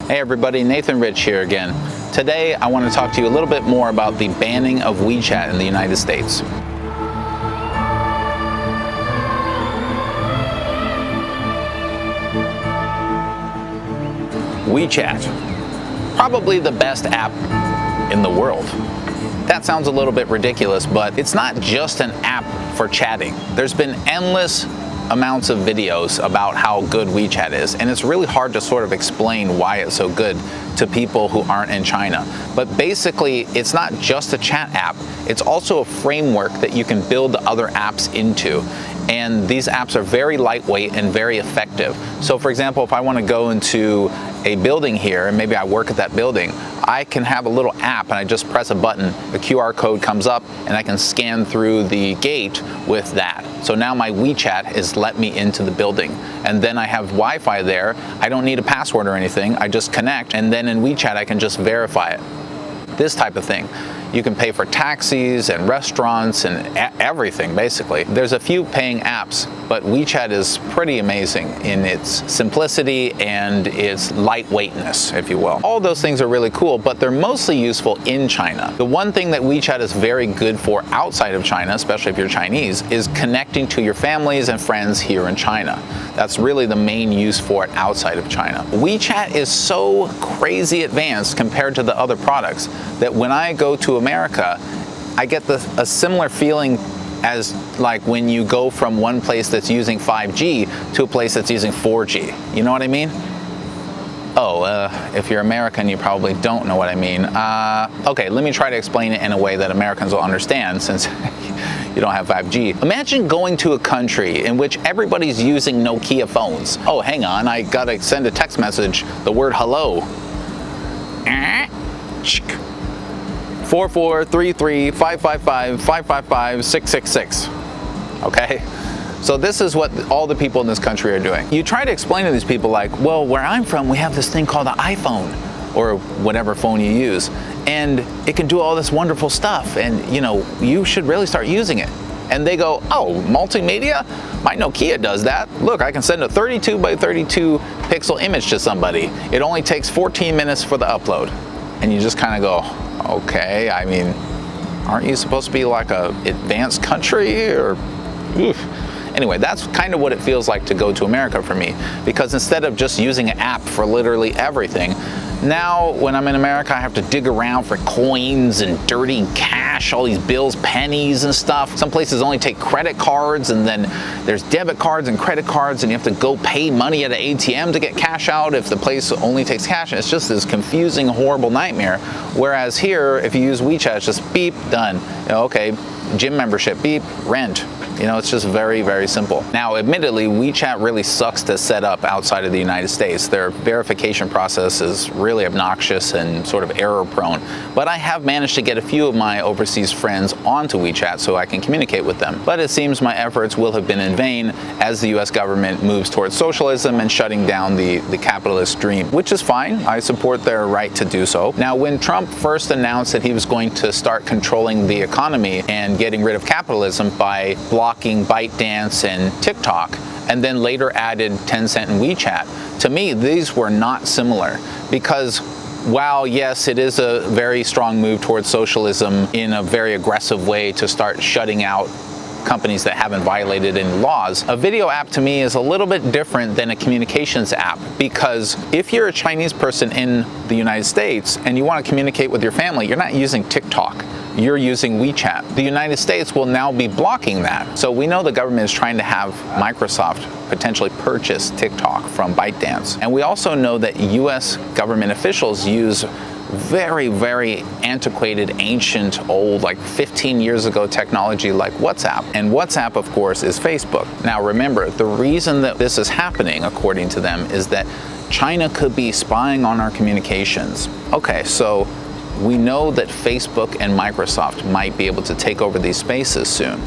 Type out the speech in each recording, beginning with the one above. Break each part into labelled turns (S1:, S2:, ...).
S1: Hey everybody, Nathan Rich here again. Today I want to talk to you a little bit more about the banning of WeChat in the United States. WeChat, probably the best app in the world. That sounds a little bit ridiculous, but it's not just an app for chatting. There's been endless amounts of videos about how good WeChat is, and it's really hard to sort of explain why it's so good to people who aren't in China. But basically, it's not just a chat app, it's also a framework that you can build other apps into. And these apps are very lightweight and very effective. So for example, if I want to go into a building here, and maybe I work at that building, I can have a little app and I just press a button, the QR code comes up, and I can scan through the gate with that. So now my WeChat has let me into the building. And then I have Wi-Fi there. I don't need a password or anything. I just connect, and then in WeChat I can just verify it. This type of thing. You can pay for taxis and restaurants and everything, basically. There's a few paying apps, but WeChat is pretty amazing in its simplicity and its lightweightness, if you will. All those things are really cool, but they're mostly useful in China. The one thing that WeChat is very good for outside of China, especially if you're Chinese, is connecting to your families and friends here in China. That's really the main use for it outside of China. WeChat is so crazy advanced compared to the other products that when I go to America, I get a similar feeling as like when you go from one place that's using 5G to a place that's using 4G. You know what I mean? If you're American, you probably don't know what I mean. Okay, let me try to explain it in a way that Americans will understand, since you don't have 5G. Imagine going to a country in which everybody's using Nokia phones. Oh, hang on, I gotta send a text message, the word hello. 4433-555-555-666. Okay? So this is what all the people in this country are doing. You try to explain to these people like, well, where I'm from, we have this thing called an iPhone, or whatever phone you use, and it can do all this wonderful stuff, and you know, you should really start using it. And they go, oh, multimedia? My Nokia does that. Look, I can send a 32 by 32 pixel image to somebody. It only takes 14 minutes for the upload. And you just kind of go, okay, I mean, aren't you supposed to be like a advanced country, or oof. Anyway, that's kind of what it feels like to go to America for me, because instead of just using an app for literally everything, now when I'm in America I have to dig around for coins and dirty cash, all these bills, pennies and stuff. Some places only take credit cards, and then there's debit cards and credit cards, and you have to go pay money at an ATM to get cash out if the place only takes cash. And it's just this confusing, horrible nightmare. Whereas here, if you use WeChat, it's just beep, done. You know, okay, gym membership, beep, rent. You know, it's just very, very simple. Now, admittedly, WeChat really sucks to set up outside of the United States. Their verification process is really obnoxious and sort of error prone. But I have managed to get a few of my overseas friends onto WeChat so I can communicate with them. But it seems my efforts will have been in vain as the US government moves towards socialism and shutting down the capitalist dream, which is fine. I support their right to do so. Now, when Trump first announced that he was going to start controlling the economy and getting rid of capitalism by blocking ByteDance and TikTok, and then later added Tencent and WeChat, to me, these were not similar, because while yes, it is a very strong move towards socialism in a very aggressive way to start shutting out companies that haven't violated any laws, a video app to me is a little bit different than a communications app, because if you're a Chinese person in the United States and you want to communicate with your family, you're not using TikTok. You're using WeChat. The United States will now be blocking that. So we know the government is trying to have Microsoft potentially purchase TikTok from ByteDance. And we also know that US government officials use very, very antiquated, ancient, old, like 15 years ago technology like WhatsApp. And WhatsApp, of course, is Facebook. Now remember, the reason that this is happening, according to them, is that China could be spying on our communications. Okay, so we know that Facebook and Microsoft might be able to take over these spaces soon.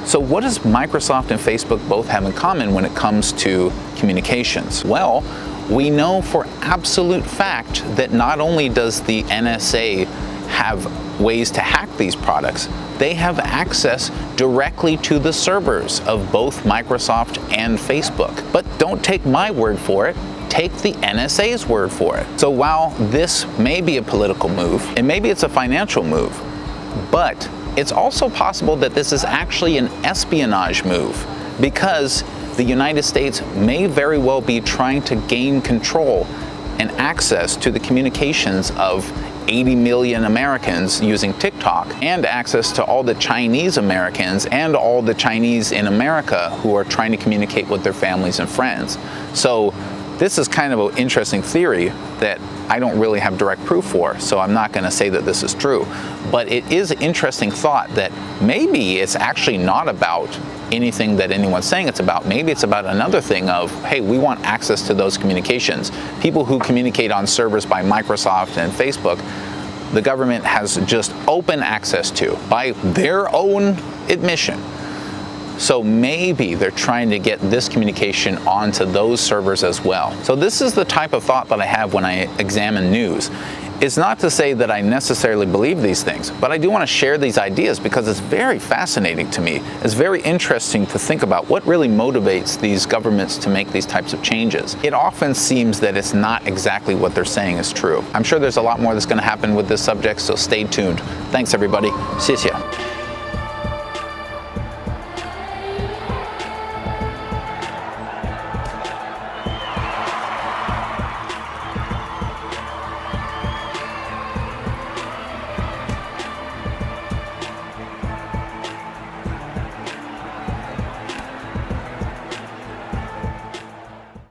S1: So what does Microsoft and Facebook both have in common when it comes to communications? Well, we know for absolute fact that not only does the NSA have ways to hack these products, they have access directly to the servers of both Microsoft and Facebook. But don't take my word for it. take the NSA's word for it. So while this may be a political move, and maybe it's a financial move, but it's also possible that this is actually an espionage move, because the United States may very well be trying to gain control and access to the communications of 80 million Americans using TikTok, and access to all the Chinese Americans and all the Chinese in America who are trying to communicate with their families and friends. So this is kind of an interesting theory that I don't really have direct proof for, so I'm not going to say that this is true. But it is an interesting thought that maybe it's actually not about anything that anyone's saying it's about. Maybe it's about another thing of, hey, we want access to those communications. People who communicate on servers by Microsoft and Facebook, the government has just open access to by their own admission. So maybe they're trying to get this communication onto those servers as well. So this is the type of thought that I have when I examine news. It's not to say that I necessarily believe these things, but I do want to share these ideas because it's very fascinating to me. It's very interesting to think about what really motivates these governments to make these types of changes. It often seems that it's not exactly what they're saying is true. I'm sure there's a lot more that's going to happen with this subject, so stay tuned. Thanks, everybody. 谢谢。